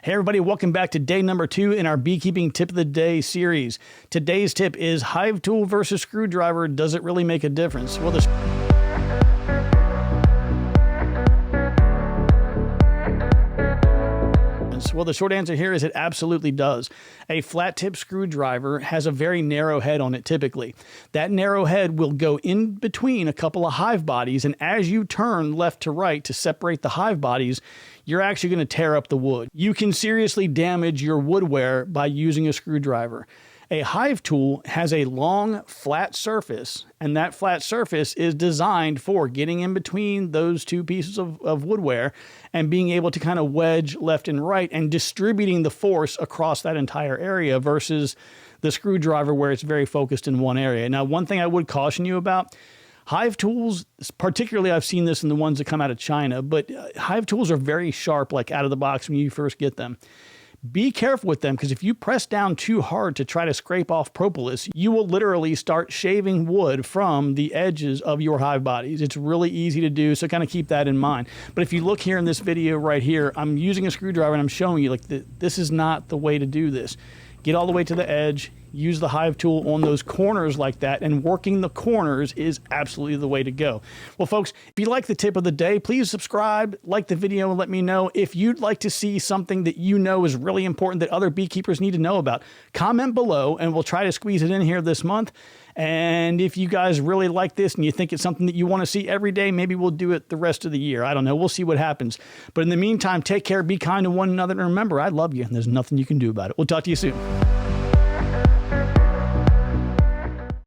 Hey everybody, welcome back to day number 2 in our Beekeeping Tip of the Day series. Today's tip is hive tool versus screwdriver. Does it really make a difference? Well, the short answer here is it absolutely does. A flat tip screwdriver has a very narrow head on it typically. That narrow head will go in between a couple of hive bodies, and as you turn left to right to separate the hive bodies, you're actually going to tear up the wood. You can seriously damage your woodware by using a screwdriver. A hive tool has a long, flat surface, and that flat surface is designed for getting in between those two pieces of woodware and being able to kind of wedge left and right and distributing the force across that entire area versus the screwdriver where it's very focused in one area. Now, one thing I would caution you about, hive tools, particularly I've seen this in the ones that come out of China, but hive tools are very sharp, like out of the box when you first get them. Be careful with them, because if you press down too hard to try to scrape off propolis, you will literally start shaving wood from the edges of your hive bodies. It's really easy to do, so kind of keep that in mind. But if you look here in this video right here, I'm using a screwdriver and I'm showing you like this is not the way to do this. Get all the way to the edge, use the hive tool on those corners like that, and working the corners is absolutely the way to go. Well, folks, if you like the tip of the day, please subscribe, like the video, and let me know if you'd like to see something that you know is really important that other beekeepers need to know about. Comment below, and we'll try to squeeze it in here this month. And if you guys really like this and you think it's something that you want to see every day, maybe we'll do it the rest of the year. I don't know. We'll see what happens. But in the meantime, take care, be kind to one another, and remember, I love you, and there's nothing you can do about it. We'll talk to you soon.